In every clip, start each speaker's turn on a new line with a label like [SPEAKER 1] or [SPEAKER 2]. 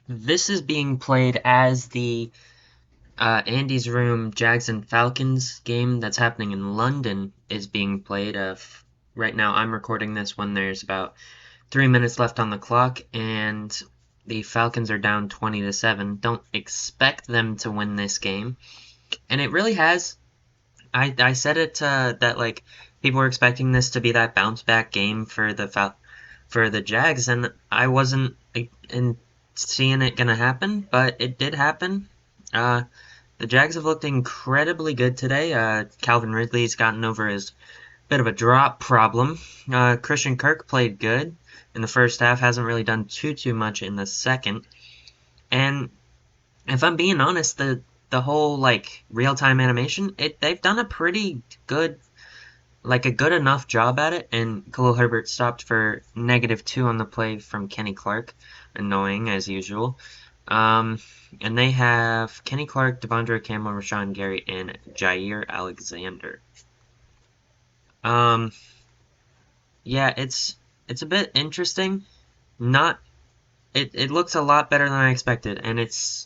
[SPEAKER 1] This is being played as the Andy's Room Jags and Falcons game that's happening in London is being played. Right now, I'm recording this when there's about 3 minutes left on the clock, and the Falcons are down 20-7. Don't expect them to win this game, and it really has. I said it that like people were expecting this to be that bounce back game for the Jags, and I wasn't in seeing it gonna happen, but it did happen. Uh, the Jags have looked incredibly good today. Calvin Ridley's gotten over his bit of a drop problem. Christian Kirk played good in the first half, hasn't really done too much in the second. And if I'm being honest, the whole like real time animation, they've done a pretty good a good enough job at it, and Khalil Herbert stopped for -2 on the play from Kenny Clark. Annoying, as usual. Um, and they have Kenny Clark, Devondre Campbell, Rashawn Gary, and Jair Alexander. Um, yeah, it's a bit interesting. Not it looks a lot better than I expected, and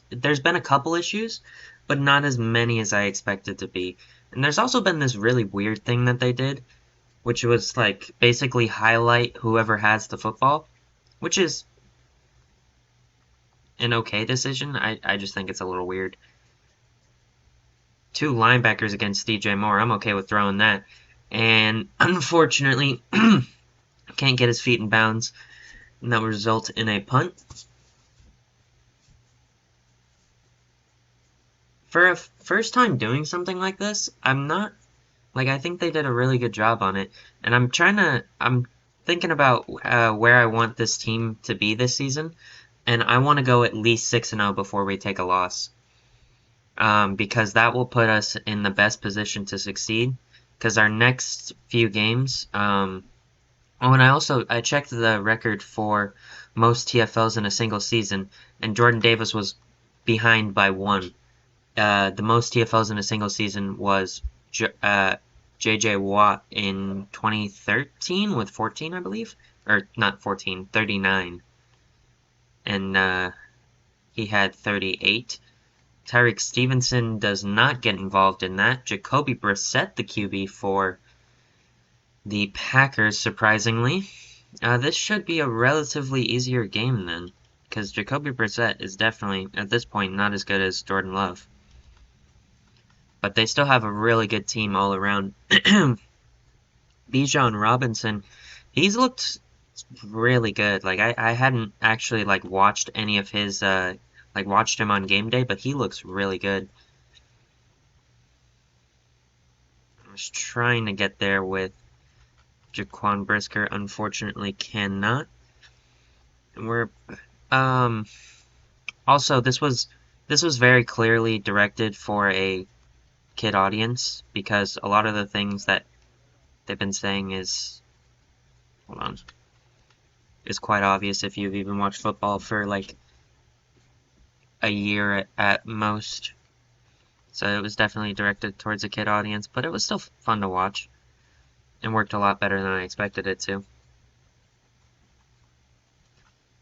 [SPEAKER 1] there's been a couple issues, but not as many as I expected to be. And there's also been this really weird thing that they did, which was like basically highlight whoever has the football, which is an okay decision. I just think it's a little weird. Two linebackers against DJ Moore, I'm okay with throwing that. And unfortunately, can't get his feet in bounds, and that will result in a punt. For a first time doing something like this, I'm not I think they did a really good job on it, and I'm thinking about where I want this team to be this season, and I want to go at least 6-0 before we take a loss, because that will put us in the best position to succeed. Because our next few games, oh, and I checked the record for most TFLs in a single season, and Jordan Davis was behind by one. The most TFLs in a single season was JJ Watt in 2013 with 14, I believe. Or not 14, 39. And he had 38. Tyreek Stevenson does not get involved in that. Jacoby Brissett, the QB for the Packers, surprisingly. This should be a relatively easier game then, because Jacoby Brissett is definitely, at this point, not as good as Jordan Love. But they still have a really good team all around. Bijan Robinson, he's looked really good. I hadn't actually watched any of his watched him on game day, but he looks really good. I was trying to get there with Jaquan Brisker, unfortunately cannot. And we're also this was very clearly directed for a kid audience, because a lot of the things that they've been saying is, hold on, is quite obvious if you've even watched football for like a year at most. So it was definitely directed towards a kid audience, but it was still fun to watch and worked a lot better than I expected it to.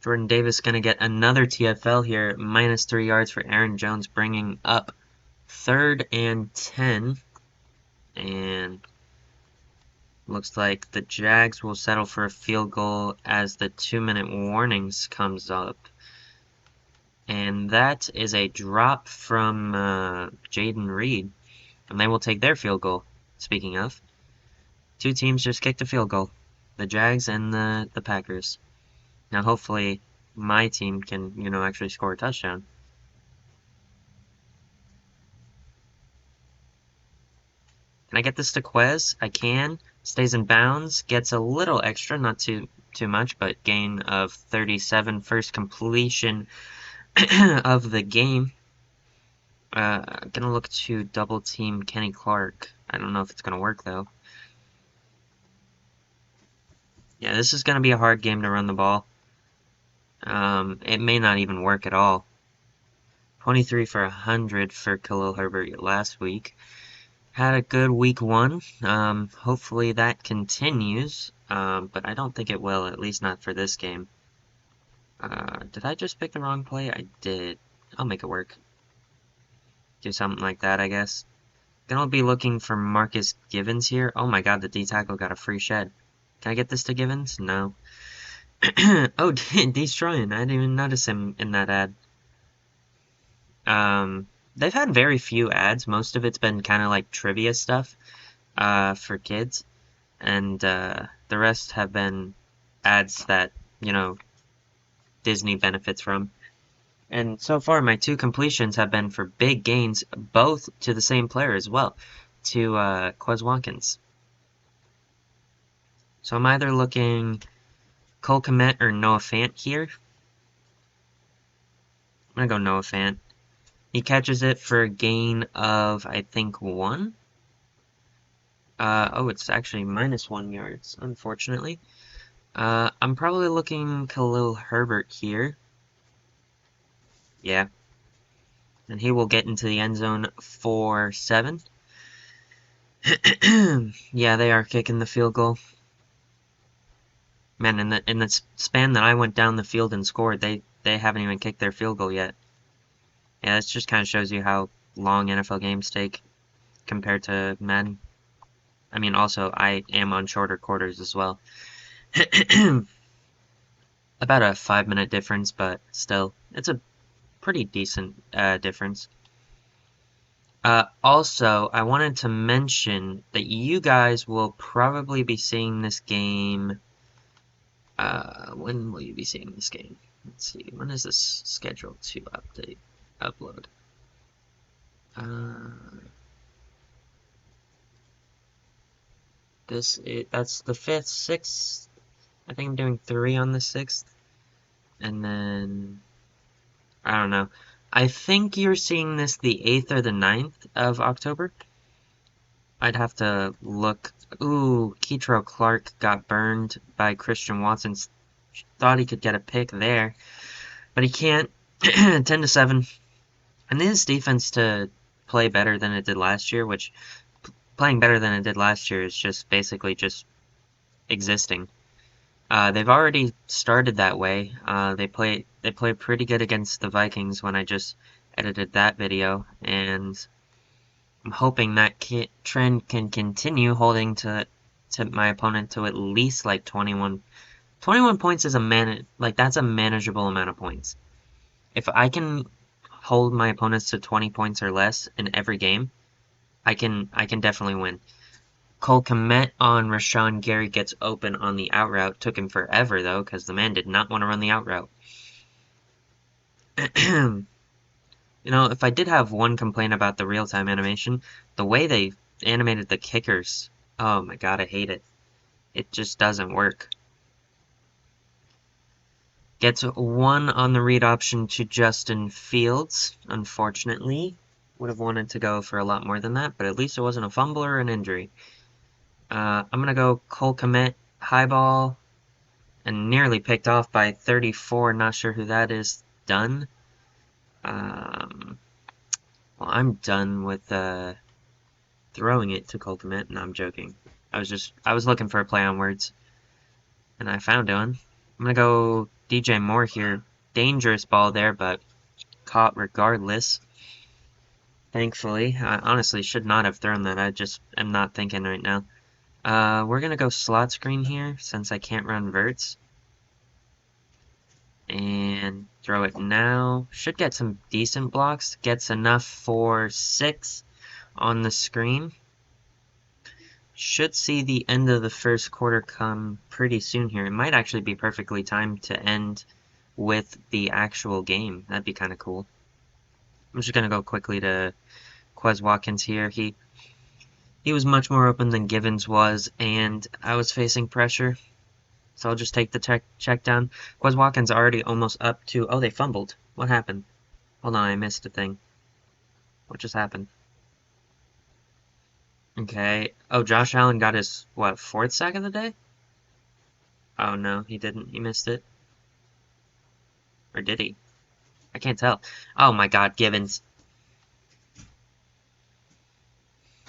[SPEAKER 1] Jordan Davis going to get another TFL here, -3 yards for Aaron Jones, bringing up 3rd and 10. And looks like the Jags will settle for a field goal as the 2-minute warnings comes up. And that is a drop from Jaden Reed. And they will take their field goal. Speaking of, two teams just kicked a field goal. The Jags and the Packers. Now hopefully my team can, actually score a touchdown. Can I get this to Quez? I can. Stays in bounds. Gets a little extra, not too much, but gain of 37. First completion of the game. Gonna look to double team Kenny Clark. I don't know if it's gonna work though. Yeah, this is gonna be a hard game to run the ball. It may not even work at all. 23 for 100 for Khalil Herbert last week. Had a good week 1. Hopefully that continues. But I don't think it will, at least not for this game. Did I just pick the wrong play? I did. I'll make it work. Do something like that, I guess. Gonna be looking for Marcus Givens here. Oh my god, the D-tackle got a free shed. Can I get this to Givens? No. Oh, destroying. I didn't even notice him in that ad. They've had very few ads. Most of it's been kind of like trivia stuff, for kids. And, the rest have been ads that, you know, Disney benefits from. And so far, my 2 completions have been for big gains, both to the same player as well, to, Quez Watkins. So I'm either looking Cole Kmet or Noah Fant here. I'm gonna go Noah Fant. He catches it for a gain of, I think, 1. Oh, it's actually -1 yards, unfortunately. I'm probably looking Khalil Herbert here. Yeah. And he will get into the end zone for 7. Yeah, they are kicking the field goal. Man, in the span that I went down the field and scored, they haven't even kicked their field goal yet. Yeah, this just kind of shows you how long NFL games take compared to Madden. I mean, also, I am on shorter quarters as well. About a 5-minute difference, but still, it's a pretty decent difference. Also, I wanted to mention that you guys will probably be seeing this game. When will you be seeing this game? Let's see. When is this scheduled to upload? Uh, that's the 5th, 6th. I think I'm doing 3 on the 6th, and then I don't know. I think you're seeing this the 8th or the 9th of October. I'd have to look. Ooh, Ketro Clark got burned by Christian Watson. Thought he could get a pick there, but he can't. 10-7. I need this defense to play better than it did last year, which playing better than it did last year is just basically just existing. They've already started that way. They played pretty good against the Vikings when I just edited that video, and I'm hoping that trend can continue, holding to my opponent to at least like 21. 21 points is that's a manageable amount of points. If I can hold my opponents to 20 points or less in every game, I can definitely win. Cole Kmet on Rashawn Gary gets open on the out route. Took him forever, though, because the man did not want to run the out route. You know, if I did have one complaint about the real-time animation, the way they animated the kickers, oh my god, I hate it. It just doesn't work. Gets 1 on the read option to Justin Fields, unfortunately. Would have wanted to go for a lot more than that, but at least it wasn't a fumble or an injury. I'm going to go Cole Kmet, high ball, and nearly picked off by 34. Not sure who that is. Done. Well, I'm done with throwing it to Cole Kmet. No, I'm joking. I was looking for a play on words, and I found one. I'm going to go DJ Moore here. Dangerous ball there, but caught regardless. Thankfully. I honestly should not have thrown that. I just am not thinking right now. We're going to go slot screen here, since I can't run verts. And throw it now. Should get some decent blocks. Gets enough for 6 on the screen. Should see the end of the first quarter come pretty soon here. It might actually be perfectly timed to end with the actual game. That'd be kind of cool. I'm just going to go quickly to Quez Watkins here. He was much more open than Givens was, and I was facing pressure. So I'll just take the check down. Quez Watkins already almost up to... Oh, they fumbled. What happened? Hold on, I missed a thing. What just happened? Okay. Oh, Josh Allen got his, what, 4th sack of the day? Oh, no, he didn't. He missed it. Or did he? I can't tell. Oh, my God, Givens.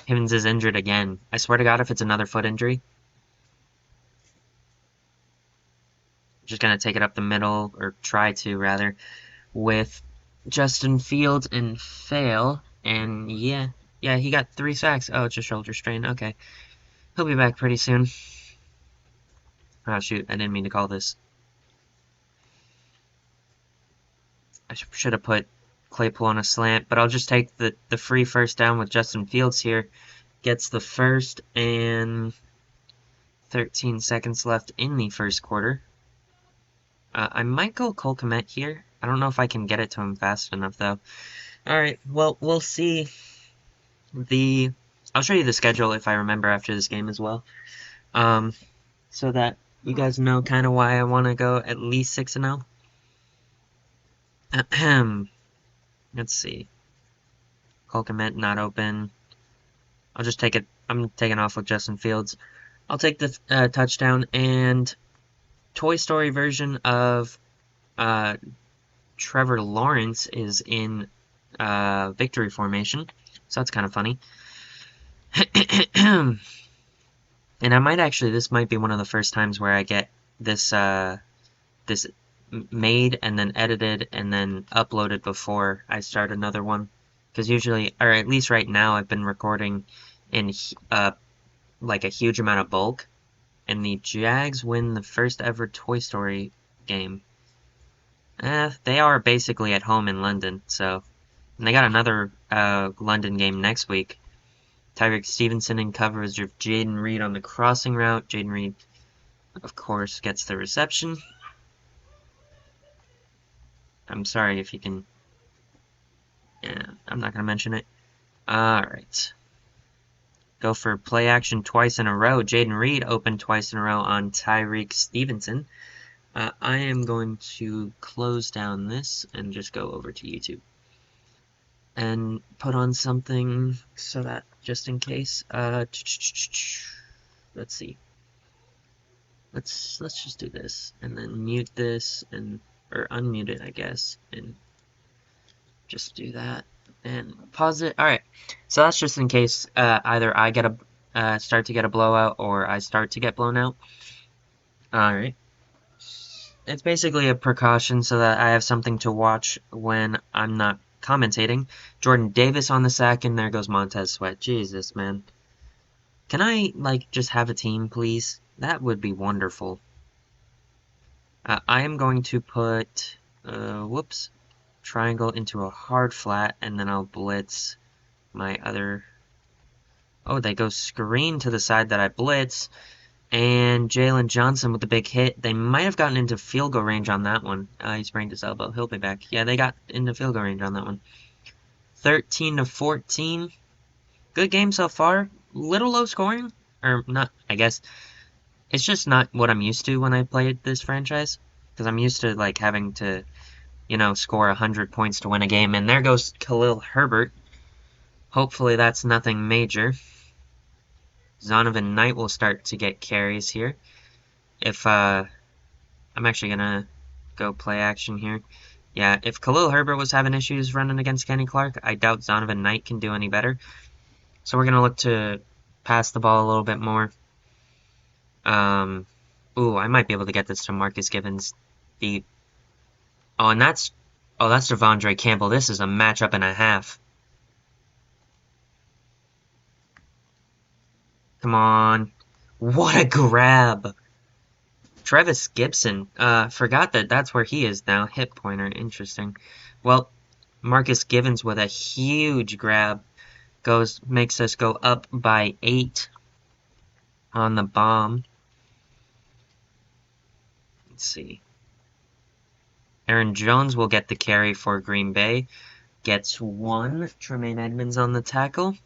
[SPEAKER 1] Givens is injured again. I swear to God, if it's another foot injury. Just gonna take it up the middle, or try to rather, with Justin Fields and fail. And yeah, he got 3 sacks. Oh, it's a shoulder strain. Okay, he'll be back pretty soon. Oh shoot, I didn't mean to call this. I should have put Claypool on a slant, but I'll just take the free first down with Justin Fields here. Gets the first, and 13 seconds left in the first quarter. I might go Cole Kmet here. I don't know if I can get it to him fast enough, though. Alright, well, we'll see. I'll show you the schedule if I remember after this game as well. So that you guys know kind of why I want to go at least 6-0. Let's see. Cole Kmet not open. I'll just take it. I'm taking off with Justin Fields. I'll take the touchdown, and Toy Story version of Trevor Lawrence is in victory formation, so that's kind of funny. And I might actually, this might be one of the first times where I get this this made and then edited and then uploaded before I start another one. Because usually, or at least right now, I've been recording in like a huge amount of bulk, and the Jags win the first ever Toy Story game. They are basically at home in London, so. And they got another London game next week. Tyreek Stevenson in coverage of Jaden Reed on the crossing route. Jaden Reed, of course, gets the reception. I'm sorry if you can. Yeah, I'm not going to mention it. Alright. Go for play action twice in a row. Jaden Reed opened twice in a row on Tyreek Stevenson. I am going to close down this and just go over to YouTube and put on something so that just in case. Let's see. Let's just do this and then mute this or unmute it, I guess, and just do that and pause it. All right, so that's just in case either I get a start to get a blowout or I start to get blown out. All right. It's basically a precaution so that I have something to watch when I'm not commentating. Jordan Davis on the sack, and there goes Montez Sweat. Jesus, man. Can I, like, just have a team, please? That would be wonderful. I am going to put, whoops, triangle into a hard flat, and then I'll blitz my other... Oh, they go screen to the side that I blitz. And Jalen Johnson with the big hit. They might have gotten into field goal range on that one. He sprained his elbow. He'll be back. Yeah, they got into field goal range on that one. 13-14. Good game so far. Little low scoring. Or not, I guess. It's just not what I'm used to when I play this franchise. Because I'm used to, like, having to, you know, score 100 points to win a game. And there goes Khalil Herbert. Hopefully that's nothing major. Zonovan Knight will start to get carries here. If, I'm actually gonna go play action here. Yeah, if Khalil Herbert was having issues running against Kenny Clark, I doubt Zonovan Knight can do any better. So we're gonna look to pass the ball a little bit more. Ooh, I might be able to get this to Marcus Gibbons. Oh, that's Devondre Campbell. This is a matchup and a half. Come on. What a grab! Travis Gibson. Forgot that that's where he is now. Hip pointer. Interesting. Well, Marcus Givens with a huge grab makes us go up by 8 on the bomb. Let's see. Aaron Jones will get the carry for Green Bay. Gets 1. Tremaine Edmonds on the tackle.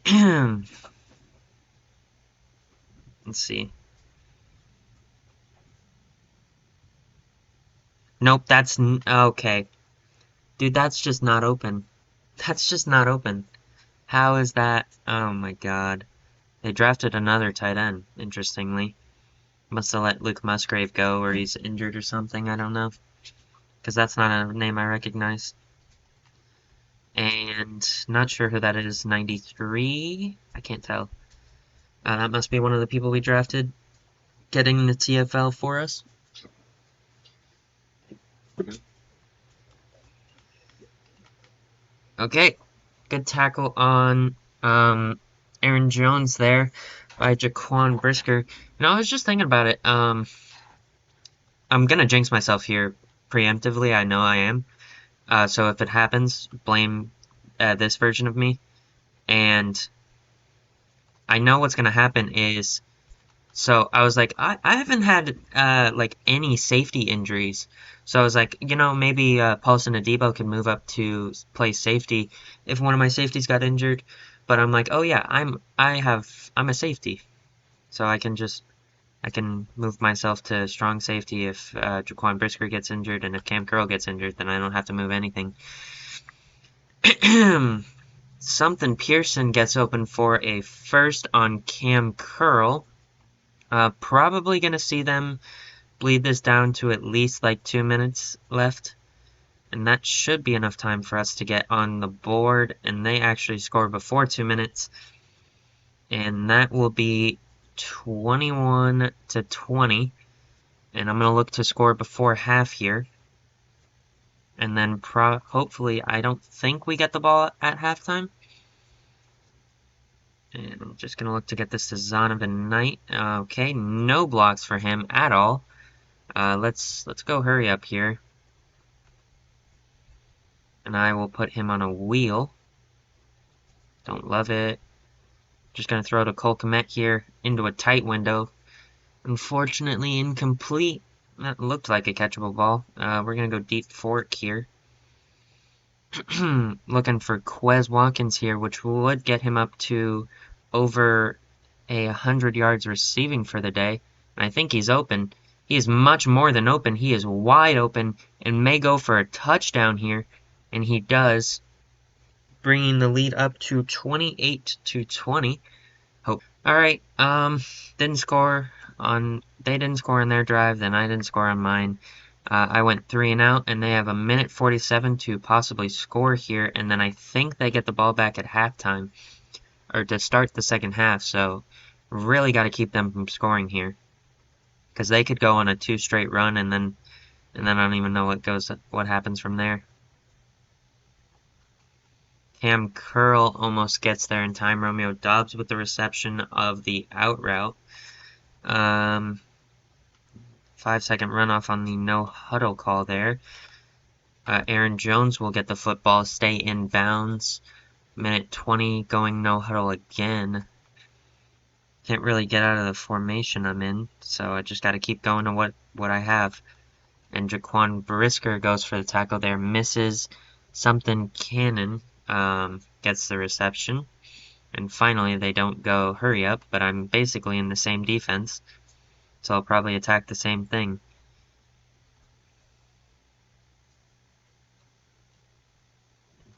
[SPEAKER 1] Let's see. Nope, that's... Okay. Dude, that's just not open. That's just not open. How is that? Oh my god. They drafted another tight end, interestingly. Must have let Luke Musgrave go, or he's injured or something, I don't know. Because that's not a name I recognize. And not sure who that is. 93? I can't tell. That must be one of the people we drafted. getting the TFL for us. Okay, good tackle on Aaron Jones there by Jaquan Brisker. And I was just thinking about it. I'm gonna jinx myself here preemptively. I know I am. So if it happens, blame this version of me. And I know what's gonna happen is, so I was like, I haven't had like any safety injuries. So I was like, maybe Paulson Adebo could move up to play safety if one of my safeties got injured. But I'm like, oh yeah, I'm a safety, so I can move myself to strong safety if Jaquan Brisker gets injured, and if Cam Curl gets injured, then I don't have to move anything. Something Pearson gets open for a first on Cam Curl. Probably going to see them bleed this down to at least like 2 minutes left. And that should be enough time for us to get on the board. And they actually score before 2 minutes. And that will be 21 to 20. And I'm going to look to score before half here. And then hopefully, I don't think we get the ball at halftime. And I'm just going to look to get this to Zonovan Knight. Okay, no blocks for him at all. Let's go hurry up here. And I will put him on a wheel. Don't love it. Just going to throw to Cole Kmet here into a tight window. Unfortunately, incomplete. That looked like a catchable ball. We're going to go deep fork here. Looking for Quez Watkins here, which would get him up to over 100 yards receiving for the day. And I think he's open. He is much more than open. He is wide open and may go for a touchdown here. And he does, bringing the lead up to 28 to 20. Alright, didn't score on, they didn't score on their drive, then I didn't score on mine. I went 3 and out, and they have a minute 47 to possibly score here, and then I think they get the ball back at halftime, or to start the second half, so really got to keep them from scoring here, because they could go on a 2 straight run, and then I don't even know what happens from there. Cam Curl almost gets there in time. Romeo Doubs with the reception of the out route. 5-second runoff on the no huddle call there. Aaron Jones will get the football, stay in bounds. Minute 20 going no huddle again. Can't really get out of the formation I'm in, so I just got to keep going to what I have. And Jaquan Brisker goes for the tackle there, misses. Something Cannon gets the reception. And finally, they don't go hurry up, but I'm basically in the same defense, so I'll probably attack the same thing.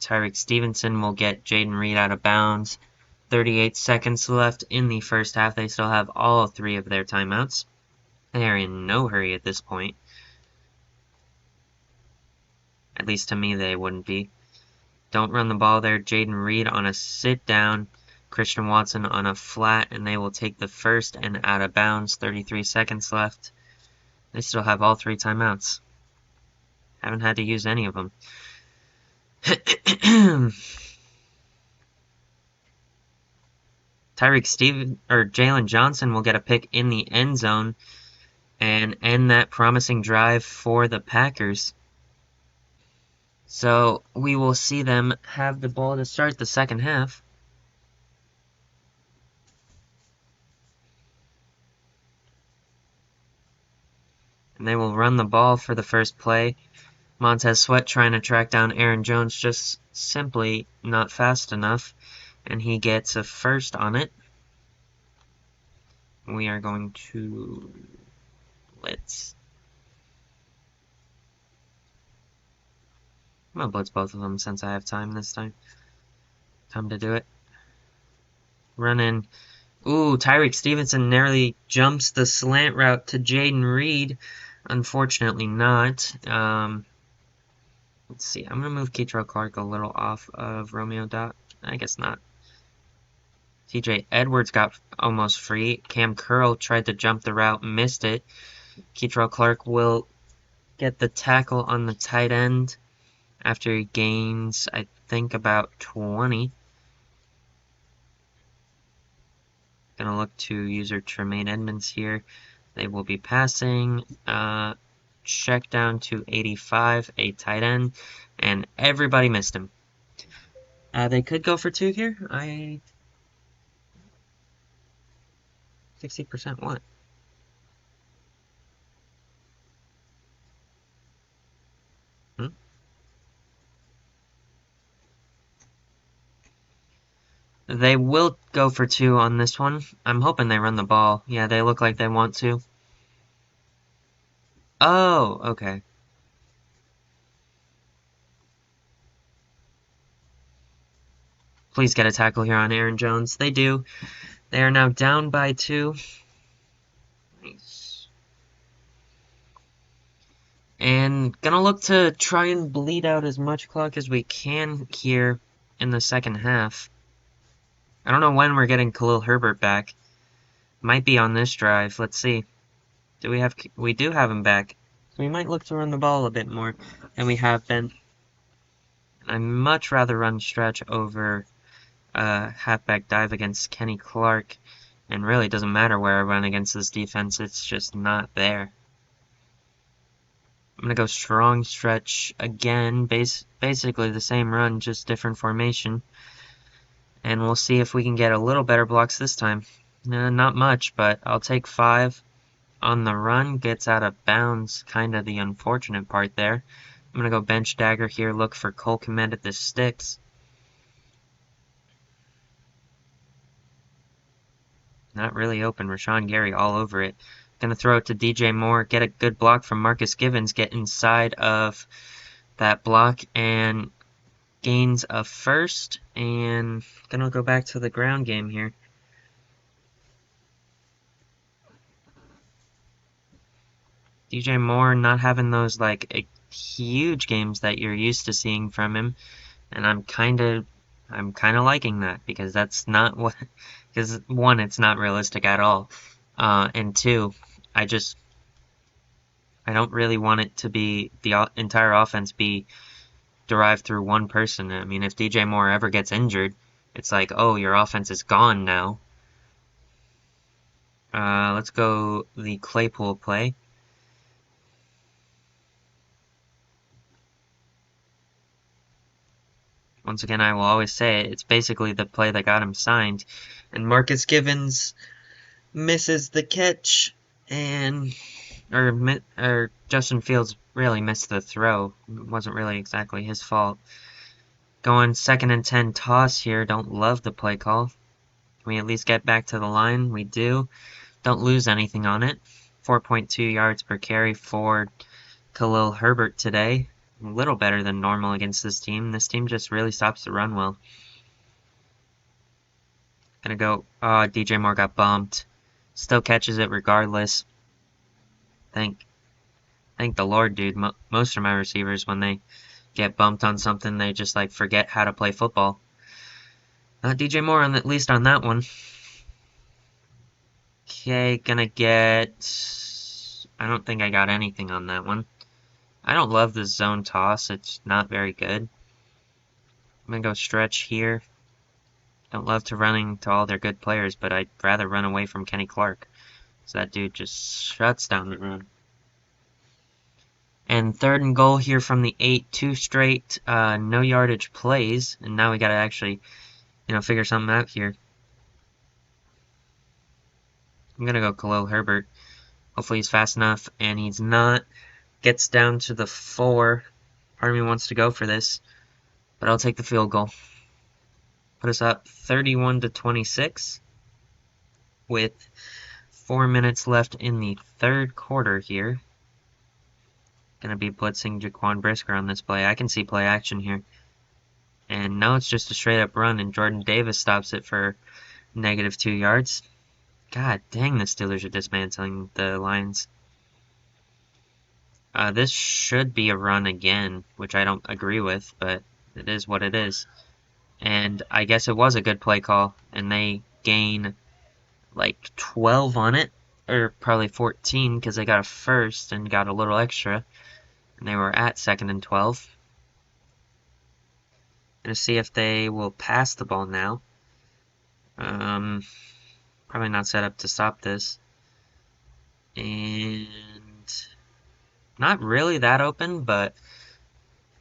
[SPEAKER 1] Tyreek Stevenson will get Jaden Reed out of bounds. 38 seconds left in the first half. They still have all 3 of their timeouts. They are in no hurry at this point. At least to me, they wouldn't be. Don't run the ball there. Jaden Reed on a sit down. Christian Watson on a flat, and they will take the first and out of bounds. 33 seconds left. They still have all 3 timeouts. Haven't had to use any of them. Jalen Johnson will get a pick in the end zone and end that promising drive for the Packers. So we will see them have the ball to start the second half. And they will run the ball for the first play. Montez Sweat trying to track down Aaron Jones, just simply not fast enough. And he gets a first on it. We are going to blitz. I'm going to blitz both of them since I have time this time. Time to do it. Run in. Ooh, Tyreek Stevenson narrowly jumps the slant route to Jaden Reed. Unfortunately not. Let's see. I'm going to move Keitrell Clark a little off of Romeo Dot. I guess not. TJ Edwards got almost free. Cam Curl tried to jump the route, missed it. Keitrell Clark will get the tackle on the tight end after he gains, I think, about 20. Gonna look to user Tremaine Edmonds here. They will be passing. Check down to 85, a tight end, and everybody missed him. They could go for 2 here. 60% what? Hmm? They will go for 2 on this one. I'm hoping they run the ball. Yeah, they look like they want to. Oh, okay. Please get a tackle here on Aaron Jones. They do. They are now down by 2. Nice. And gonna look to try and bleed out as much clock as we can here in the second half. I don't know when we're getting Khalil Herbert back. Might be on this drive. Let's see. We do have him back. So we might look to run the ball a bit more than we have been. I'd much rather run stretch over halfback dive against Kenny Clark. And really doesn't matter where I run against this defense, it's just not there. I'm going to go strong stretch again, basically the same run, just different formation. And we'll see if we can get a little better blocks this time. Not much, but I'll take 5. On the run, gets out of bounds, kind of the unfortunate part there. I'm going to go bench dagger here, look for Cole Kmet at the sticks. Not really open. Rashawn Gary all over it. Gonna throw it to DJ Moore, get a good block from Marcus Givens, get inside of that block, and gains a first, and gonna go back to the ground game here. DJ Moore not having those, like, huge games that you're used to seeing from him, and I'm kind of liking that, because that's not what, because 1, it's not realistic at all, and 2, I don't really want it to be the entire offense be derived through one person. I mean, if DJ Moore ever gets injured, it's like, oh, your offense is gone now. Let's go the Claypool play. Once again, I will always say it, it's basically the play that got him signed. And Marcus Givens misses the catch, and or Justin Fields really missed the throw. It wasn't really exactly his fault. Going 2nd and 10 toss here. Don't love the play call. Can we at least get back to the line? We do. Don't lose anything on it. 4.2 yards per carry for Khalil Herbert today. A little better than normal against this team. This team just really stops the run well. Gonna go. Oh, DJ Moore got bumped. Still catches it regardless. Thank the Lord, dude. Most of my receivers, when they get bumped on something, they just like forget how to play football. DJ Moore, at least on that one. Okay, gonna get... I don't think I got anything on that one. I don't love the zone toss. It's not very good. I'm gonna go stretch here. Don't love to running to all their good players, but I'd rather run away from Kenny Clark. So that dude just shuts down the run. And 3rd and goal here from the 8, 2 straight no yardage plays, and now we gotta actually, figure something out here. I'm gonna go Khalil Herbert. Hopefully he's fast enough, and he's not. Gets down to the 4. Part of me wants to go for this, but I'll take the field goal. Put us up 31-26 with 4 minutes left in the 3rd quarter here. Gonna be blitzing Jaquan Brisker on this play. I can see play action here. And now it's just a straight up run, and Jordan Davis stops it for -2 yards. God dang, the Steelers are dismantling the Lions. This should be a run again, which I don't agree with, but it is what it is. And I guess it was a good play call, and they gain like 12 on it, or probably 14 because they got a first and got a little extra, and they were at 2nd and 12. Gonna see if they will pass the ball now. Probably not set up to stop this. And not really that open, but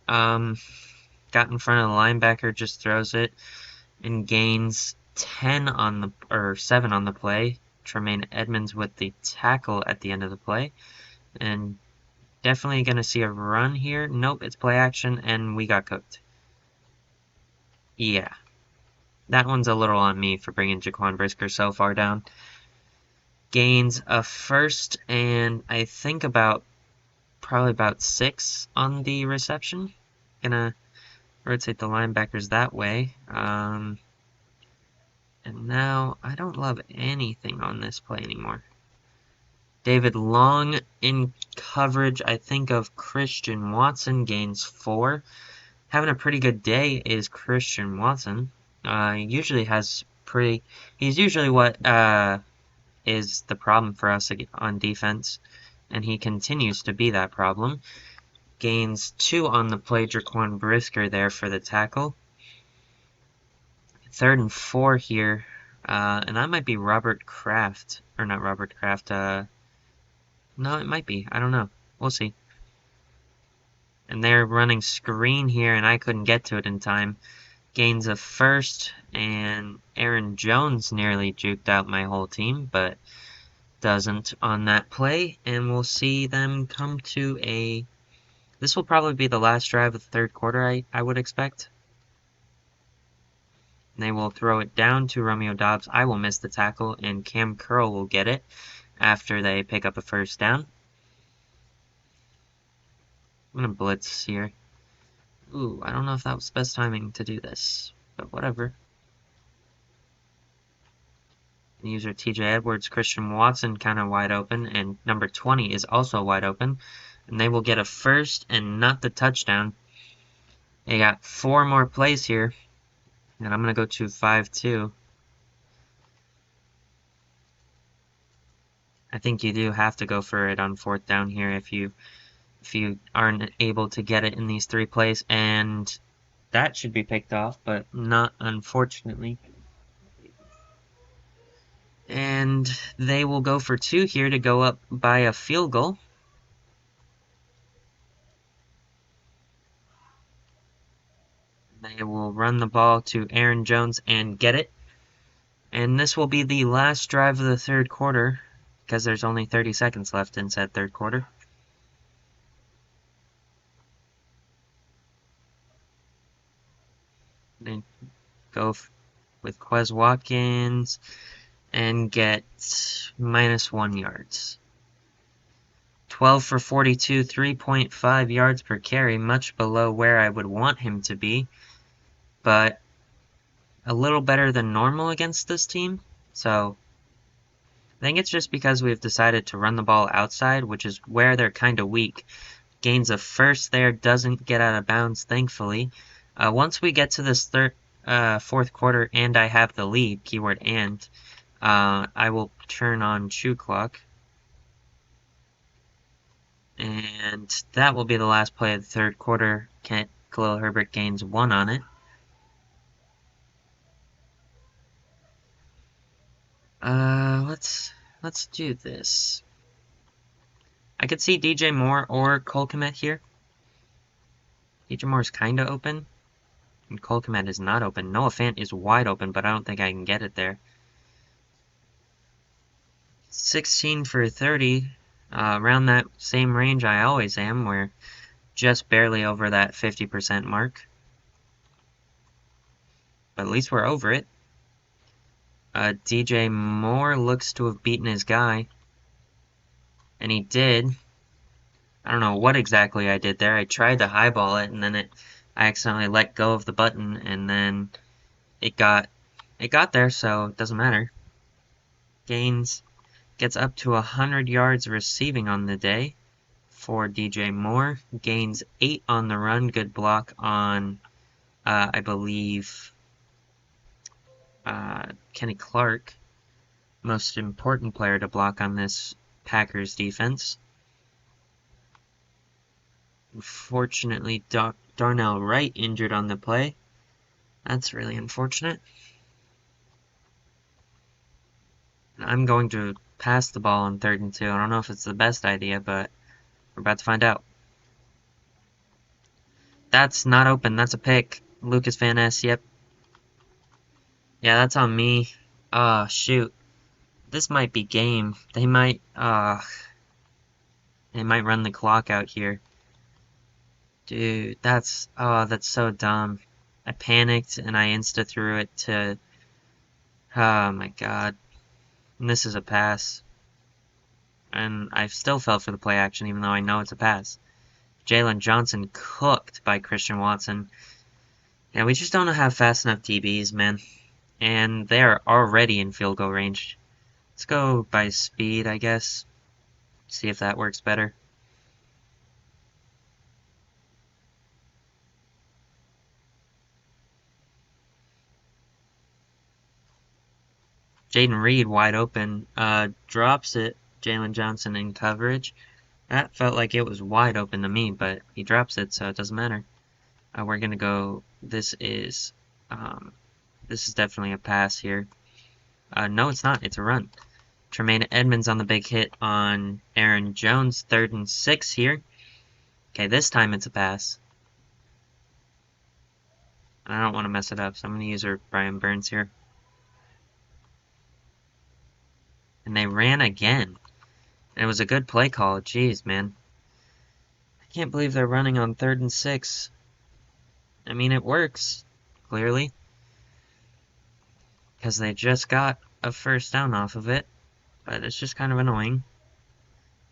[SPEAKER 1] got in front of the linebacker, just throws it and gains 10 on the, or 7 on the play. Tremaine Edmonds with the tackle at the end of the play, and definitely gonna see a run here. Nope, it's play action, and we got cooked. Yeah, that one's a little on me for bringing Jaquan Brisker so far down. Gains a first, and I think probably about 6 on the reception. Gonna rotate the linebackers that way. And now I don't love anything on this play anymore. David Long in coverage, I think, of Christian Watson, gains 4. Having a pretty good day is Christian Watson. Usually has pretty. He's usually what is the problem for us on defense, and he continues to be that problem. Gains 2 on the play. Jaquan Brisker there for the tackle. 3rd and 4 here, and that might be Robert Kraft, or not Robert Kraft. No, it might be. I don't know. We'll see. And they're running screen here, and I couldn't get to it in time. Gains a first, and Aaron Jones nearly juked out my whole team, but doesn't on that play. And we'll see them come to a... This will probably be the last drive of the 3rd quarter, I would expect. And they will throw it down to Romeo Doubs. I will miss the tackle, and Cam Curl will get it after they pick up a first down. I'm going to blitz here. Ooh, I don't know if that was the best timing to do this, but whatever. User TJ Edwards, Christian Watson kind of wide open, and number 20 is also wide open. And they will get a first and not the touchdown. They got 4 more plays here, and I'm going to go to 5-2. I think you do have to go for it on 4th down here if you aren't able to get it in these 3 plays, and that should be picked off, but not, unfortunately. And they will go for 2 here to go up by a field goal. They will run the ball to Aaron Jones and get it. And this will be the last drive of the 3rd quarter, because there's only 30 seconds left in said 3rd quarter. They go with Quez Watkins and get -1 yards. 12 for 42, 3.5 yards per carry, much below where I would want him to be, but a little better than normal against this team. So I think it's just because we've decided to run the ball outside, which is where they're kind of weak. Gains a first there, doesn't get out of bounds, thankfully. Once we get to this 4th quarter and I have the lead, keyword and, I will turn on Chew Clock. And that will be the last play of the 3rd quarter. Khalil Herbert gains 1 on it. Let's do this. I could see DJ Moore or Cole Kmet here. DJ Moore is kind of open, and Cole Kmet is not open. Noah Fant is wide open, but I don't think I can get it there. 16 for 30, around that same range I always am. We're just barely over that 50% mark, but at least we're over it. DJ Moore looks to have beaten his guy, and he did. I don't know what exactly I did there. I tried to highball it, and then I accidentally let go of the button, and then it got there, so it doesn't matter. Gets up to 100 yards receiving on the day for DJ Moore. Gains 8 on the run. Good block on, I believe, Kenny Clark, most important player to block on this Packers defense. Unfortunately, Darnell Wright injured on the play. That's really unfortunate. I'm going to pass the ball on 3rd and 2. I don't know if it's the best idea, but we're about to find out. That's not open. That's a pick. Lucas Van Ness, yep. Yeah, that's on me. Shoot. This might be game. They might run the clock out here. Dude, that's so dumb. I panicked and I insta threw it to, oh my god. And this is a pass. And I still fell for the play action even though I know it's a pass. Jalen Johnson cooked by Christian Watson. Yeah, we just don't have fast enough DBs, man. And they are already in field goal range. Let's go by speed, I guess. See if that works better. Jaden Reed wide open, drops it. Jalen Johnson in coverage. That felt like it was wide open to me, but he drops it, so it doesn't matter. We're gonna go. This is definitely a pass here. No, it's not. It's a run. Tremaine Edmonds on the big hit on Aaron Jones. 3rd and 6 here. Okay, this time it's a pass. I don't want to mess it up, so I'm gonna use our Brian Burns here. And they ran again. And it was a good play call. Jeez, man. I can't believe they're running on 3rd and 6. I mean, it works, clearly. Because they just got a 1st down off of it. But it's just kind of annoying.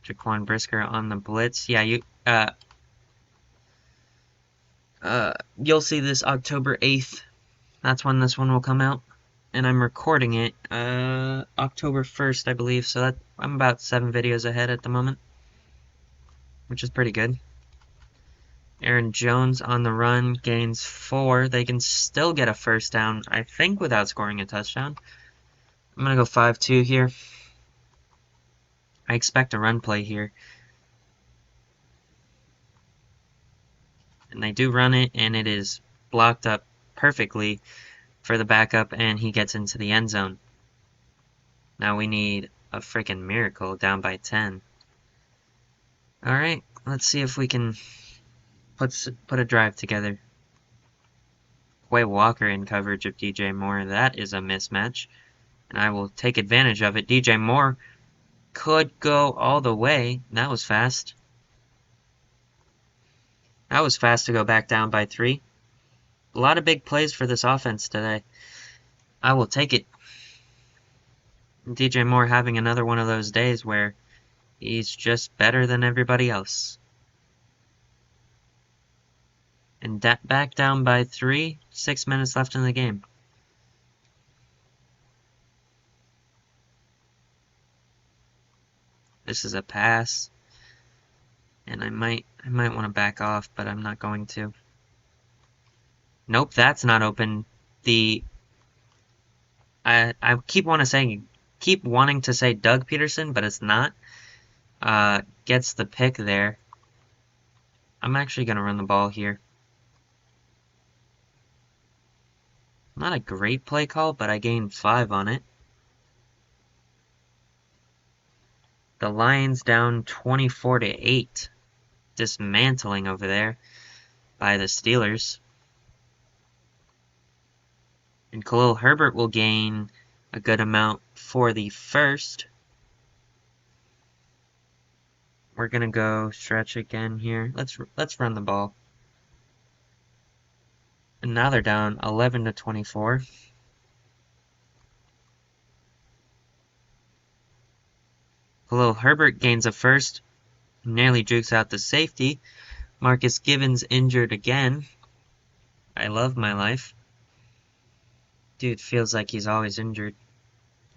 [SPEAKER 1] Jaquan Brisker on the blitz. Yeah, you'll see this October 8th. That's when this one will come out. And I'm recording it, October 1st, I believe. So I'm about 7 videos ahead at the moment. Which is pretty good. Aaron Jones on the run, gains 4. They can still get a 1st down, I think, without scoring a touchdown. I'm going to go 5-2 here. I expect a run play here. And they do run it, and it is blocked up perfectly for the backup, and he gets into the end zone. Now we need a freaking miracle, down by 10. Alright, let's see if we can put a drive together. Quay Walker in coverage of DJ Moore. That is a mismatch. And I will take advantage of it. DJ Moore could go all the way. That was fast. That was fast to go back down by 3. A lot of big plays for this offense today. I will take it. DJ Moore having another one of those days where he's just better than everybody else. And back down by 3. 6 minutes left in the game. This is a pass. And I might want to back off, but I'm not going to. Nope, that's not open. I keep wanting to say Doug Peterson, but it's not. Gets the pick there. I'm actually gonna run the ball here. Not a great play call, but I gained 5 on it. The Lions down 24-8. Dismantling over there by the Steelers. And Khalil Herbert will gain a good amount for the 1st. We're gonna go stretch again here. Let's run the ball. And now they're down 11-24. Khalil Herbert gains a 1st. Nearly jukes out the safety. Marcus Gibbons injured again. I love my life. Dude feels like he's always injured.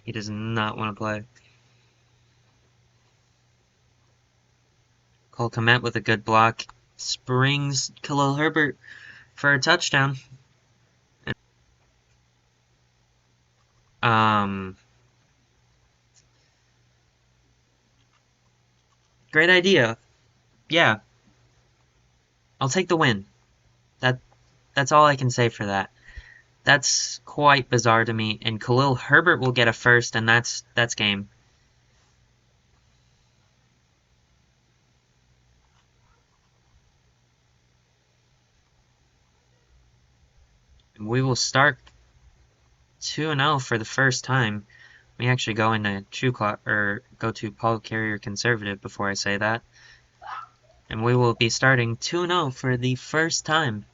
[SPEAKER 1] He does not want to play. Cole Kmet with a good block. Springs Khalil Herbert for a touchdown. Great idea. Yeah, I'll take the win. That that's all I can say for that. That's quite bizarre to me. And Khalil Herbert will get a first, and that's game. And we will start 2-0 for the first time. We actually go into true clock or go to Paul Carrier Conservative before I say that. And we will be starting 2-0 for the first time.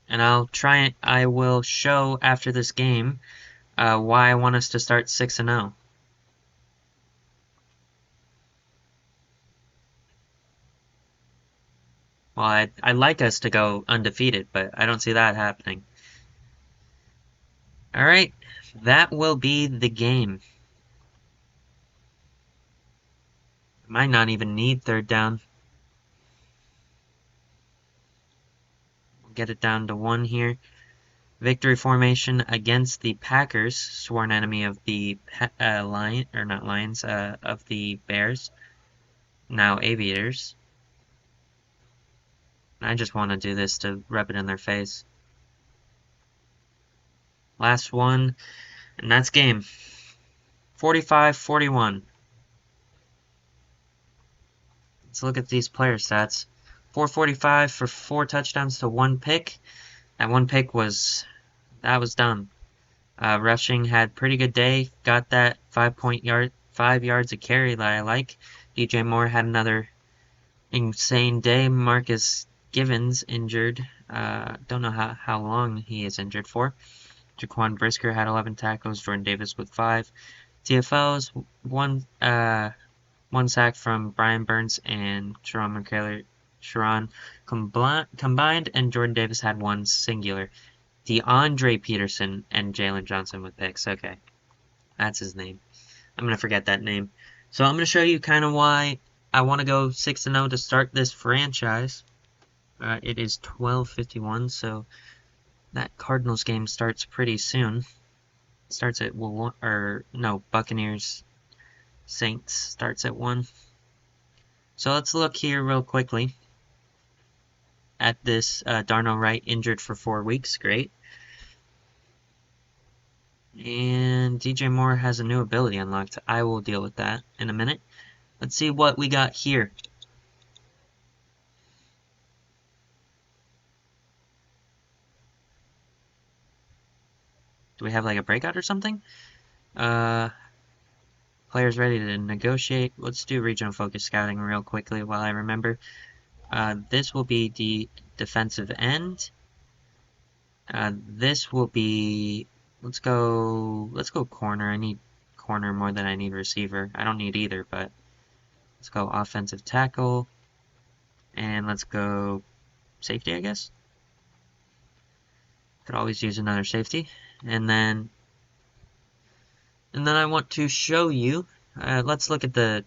[SPEAKER 1] And I will show after this game why I want us to start 6-0. Well, I'd like us to go undefeated, but I don't see that happening. Alright, that will be the game. Might not even need third down. We'll get it down to 1 here. Victory formation against the Packers, sworn enemy of the of the Bears, now Aviators. I just want to do this to rub it in their face. Last one, and that's game. 45-41. Let's look at these player stats. 445 for 4 touchdowns to 1 pick. That 1 pick was done. Rushing had pretty good day. Got that 5 yards a carry that I like. DJ Moore had another insane day. Marcus Givens injured. Don't know how long he is injured for. Jaquan Brisker had 11 tackles. Jordan Davis with 5. TFLs, one sack from Brian Burns and Sharon combined, and Jordan Davis had 1 singular. DeAndre Peterson and Jalen Johnson with picks. Okay, that's his name. I'm going to forget that name. So I'm going to show you kind of why I want to go 6-0 to start this franchise. It is 12:51, so that Cardinals game starts pretty soon. It starts at Buccaneers Saints starts at 1. So let's look here real quickly at this Darnell Wright injured for 4 weeks. Great. And DJ Moore has a new ability unlocked. I will deal with that in a minute. Let's see what we got here. Do we have like a breakout or something? Players ready to negotiate. Let's do regional focus scouting real quickly while I remember. This will be the defensive end. This will be, let's go corner. I need corner more than I need receiver. I don't need either, but let's go offensive tackle. And let's go safety, I guess. Could always use another safety. And then I want to show you, let's look at that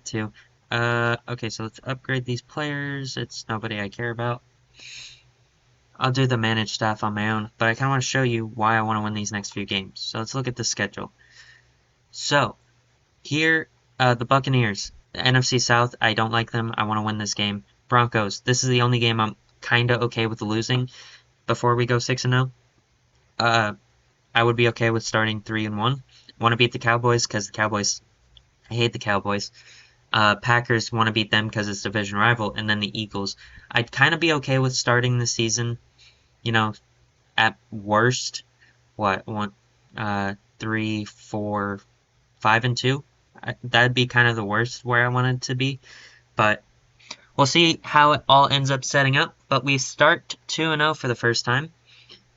[SPEAKER 1] too. Okay, so let's upgrade these players. It's nobody I care about. I'll do the managed staff on my own, but I kind of want to show you why I want to win these next few games. So let's look at the schedule. So, here, the Buccaneers, the NFC South, I don't like them. I want to win this game. Broncos, this is the only game I'm kind of okay with losing before we go 6-0. I would be okay with starting 3-1. Want to beat the Cowboys because I hate the Cowboys. Packers want to beat them because it's division rival, and then the Eagles. I'd kind of be okay with starting the season, at worst, 3, 4, 5-2. That'd be kind of the worst where I wanted to be, but we'll see how it all ends up setting up. But we start 2-0 for the first time.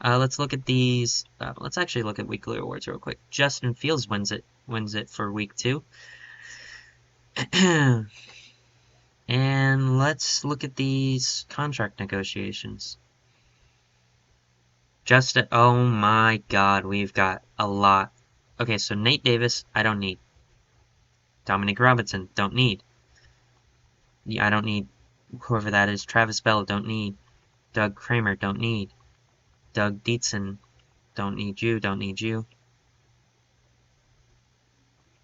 [SPEAKER 1] Let's look at these. Let's actually look at weekly awards real quick. Justin Fields wins it for week 2. And let's look at these contract negotiations. Oh my god, we've got a lot. Okay, so Nate Davis, I don't need. Dominic Robinson, don't need. Yeah, I don't need whoever that is. Travis Bell, don't need. Doug Kramer, don't need. Doug Dietzen, don't need you, don't need you.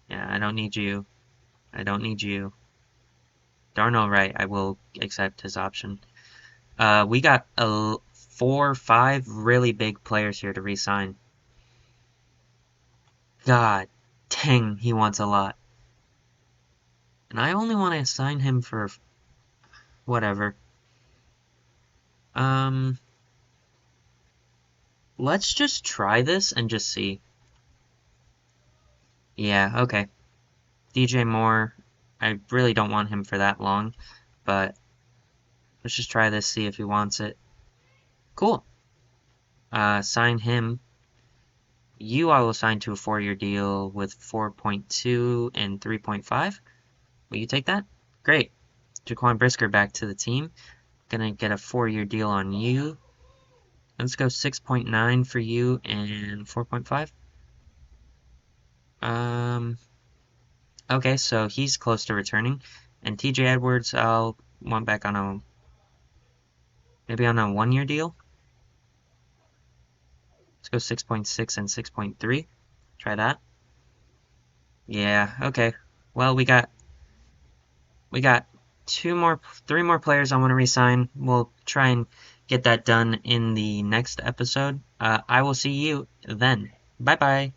[SPEAKER 1] Yeah, I don't need you. I don't need you. Darnell Wright, I will accept his option. We got 4 or 5 really big players here to re-sign. God dang, he wants a lot. And I only want to assign him for whatever. Um, let's just try this and just see. Yeah, okay. DJ Moore, I really don't want him for that long, but let's just try this, see if he wants it. Cool. Sign him. You I will sign to a 4-year deal with 4.2 and 3.5. Will you take that? Great. Jaquan Brisker back to the team. Gonna get a 4-year deal on you. Let's go 6.9 for you and 4.5. Okay, so he's close to returning. And TJ Edwards, I'll want back on maybe on a 1-year deal. Let's go 6.6 and 6.3. Try that. Yeah, okay. Well, we got 3 more players I want to resign. We'll try and get that done in the next episode. I will see you then. Bye bye.